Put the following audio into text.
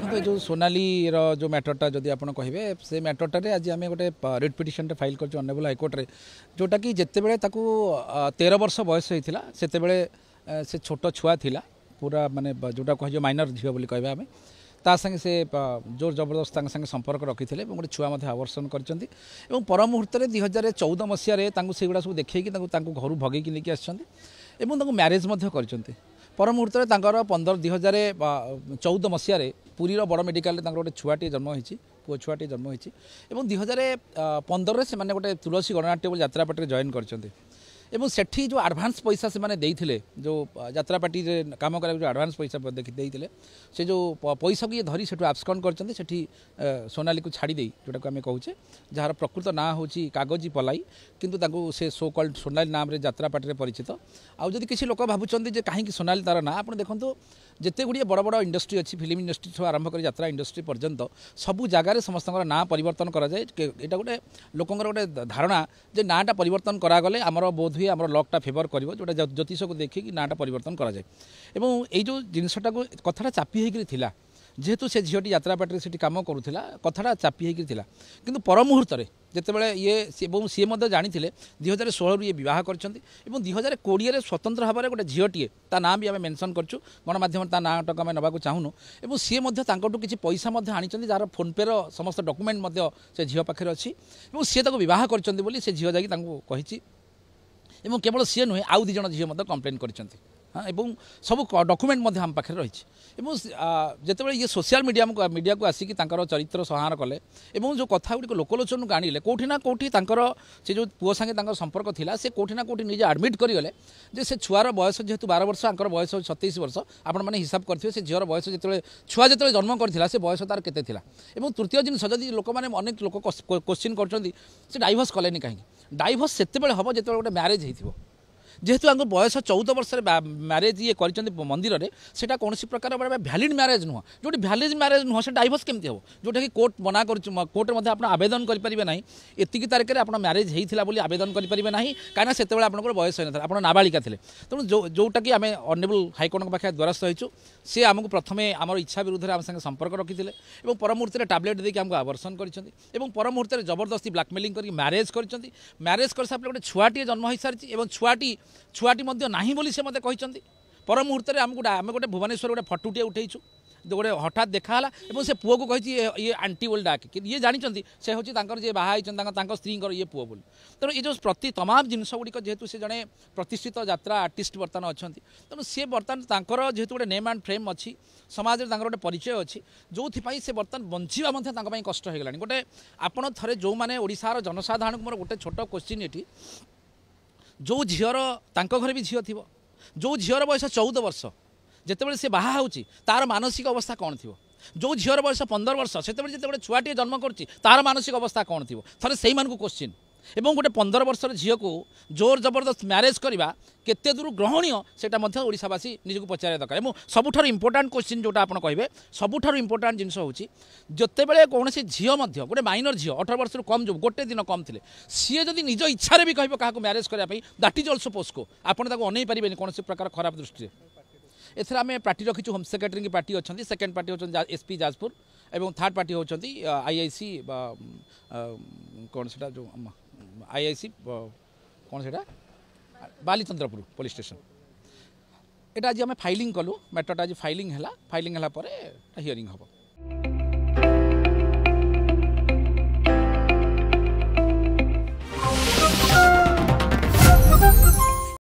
देखो जो सोनाली जो मैटरटा जदि आप कहे से मैटरटारे आज आम गोटे रिट पिटिशन फाइल कर ऑनरेबल हाईकोर्ट रे जोटा कि जिते बड़े 13 वर्ष बयस होता से से छोट छुआ थिला पूरा माने जोटा कह माइनर झील बोली कहबा आम ता संगे से जोर जबरदस्त संगे संपर्क रखी थे गोटे छुआ आवर्षण कर पर मुहूर्त 2014 मसीह से गुड़ा सब देखी घर भगेकी लेकिन आसछन्ती मैरेज कर पर मुहूर्त 2014 मसीह पुरीर बड़ मेडिकल गोटे छुआटे जन्म होती पुओ छुआटे जन्म होती 2015 से गोटे तुलसी गणनाट्य यात्रा पार्टी जॉइन कर सेठी जो एडवांस पैसा से माने देइथिले जो यात्रा पार्टी काम कर जो एडवांस पैसा देइथिले से जो पैसा को धरी सेठू आब्सकॉन्ड करछन्ते सेठी सोनाली को छाड़ी देई जोटा को आमे कहूचे जार प्रकृत ना होची कागजी पलाई किंतु ताको से सो कॉल्ड सोनाली नाम रे यात्रा पार्टी रे परिचित आ जदि किसी लोक भाबुचंती जे काहे कि सोनाली तार ना आपण देखंतु जिते गुड़िए बड़ बड़ इंडस्ट्री अच्छी फिल्म इंडस्ट्री आरंभ कर यात्रा इंडस्ट्री पर्यंत सबू जगार समस्त ना परिवर्तन कराए यहाँ गोटे लोकंर गोटे धारणा जे नाटा परिवर्तन करागले आमर बोध हुए आम लकटा फेवर कर जोटा ज्योतिष को देखिए नाटा परिवर्तन कराए ये जो जिनसटा को कथाटा चापी होता जेहेतु से झीटी यात्रा पार्टी से कम करूला कथाटा चापी होता कि पर मुहूर्त जितेबाला ये सी जानी 2016 ये बह कर 2020 स्वतंत्र भाव में गोटे झीटीए ता ना भी आम मेनसन करूँ गणमाध्यम ता ना टाक आम नवाक चाहूनु और सी किसी पैसा आनी जार फोन पे समस्त डॉक्यूमेंट से झील पाखे अच्छी सी बह कर झील जाकि केवल सी नुहे आउ दीज झील कंप्लेन कर सब डॉक्यूमेंट आम पाखे रही जिते ये सोशल मीडिया को आसिक चरित्र संहार कले जो कथा गुड़ लोकलोचन को आनिले कौटी ना कौटी से जो पुओ संगे संपर्क थिला से कौटी ना कौटी निजे आडमिट करगले जे से छुआर बयस जेहेतु 12 वर्ष आंकर बयस 27 वर्ष आपण मैंने हिसाब करेंगे से झीर बयस जो छुआ जो जन्म करथिला से बयस तार केते थिला एवं तृतीय जिनस जदि लोक मैंने अनेक लोक क्वेश्चन कर डाइभोर्स कले कहीं डाइभोर्स से हम जो गोटे मैरेज हो जेहेतु आम बयस 14 वर्ष मैरेज ये कर मंदिर में से कौन प्रकार भैलिड मैरेज नुह जो भैलिड मैरेज नुह से डाइभोर्स केमती हम जोटा कि कोर्ट मना कर कोर्ट में आप आवेदन करेंगे ना एतिकी तारीख में आप मैरेज होता बोली आवेदन करेंगे ना कहीं से आपंकर बयस होता आप नाबालिका थे तेणु जोटा कि आम ऑनरेबल हाईकोर्ट पाखे द्वारस्थ होइछु सी आमको प्रथम आम इच्छा विरुद्ध आम संगे संपर्क रखी और पर मुहूर्त टैबलेट देखिए आमको आवर्षण कर पर मुहूर्त जबरदस्ती ब्लाकमेलिंग कर मैरेज कर सारे गोटे छुआटी जन्म हो सारी छुआटी नहीं बोली से मत कहते पर मुहूर्त आम गोटे भुवनेश्वर गोटे फटोटे उठेचु गोटे हठात देखाला से पुओ को कही ये आंटी बोली डाक ये जानते से हूँ जी बाहर स्त्री ये पुओ बोली तेणु ये जो प्रति तमाम जिनस गुड़िक जेहेतु से जड़े प्रतिष्ठित यात्रा आर्टिस्ट बर्तमान अच्छा तेणु सी बर्तमान जेहेतु गोटे नेम एंड फ्रेम अच्छी समाज में गोटे परिचय अच्छी जो से बर्तमान बंचा कष्ट हो गला गोटे आपड़ थे जो मैंने ओडिशार जनसाधारण मोर गोटे छोट क्वेश्चन ये जो झीर घर भी झील थी जो झीर बयस 14 वर्ष जितेबाला सी बाहा होची तार मानसिक अवस्था कौन थी जो झीर बयस 15 वर्ष से गोटे छुआटे जन्म करुच्ची तार मानसिक अवस्था कौन थी थे से क्वेश्चन एवं गोटे 15 वर्षर झील को जोर जबरदस्त मैरेज करवा केते दूर ग्रहणीय सेटा ओडिशावासी निजको पचारे दरकार और सबुठार इंपोर्टाट क्वेश्चन जोटा आप कहे सबुठार इंपोर्टाट जिनस होची जितेबाला कौन झील गोटे माइनर झील 18 वर्ष कम जो गोटे दिन कम थे सी जदि निज इच्छा भी कह क्या मैरेज करने दैट इज अल्सो पोस्को आपड़ अनै पारे कौन प्रकार खराब दृष्टि एथर आम पार्टी रखीचु होम सेक्रेटरी की पार्टी अच्छा सेकेंड पार्टी होती एसपी जाजपुर और थर्ड पार्टी होती आईआईसी कौन से जो आईआईसी कौन से बालीचंद्रपुर पुलिस स्टेशन यहाँ आज आम फाइलिंग कलु मैटरटा आज फाइलिंग है हियरिंग हम।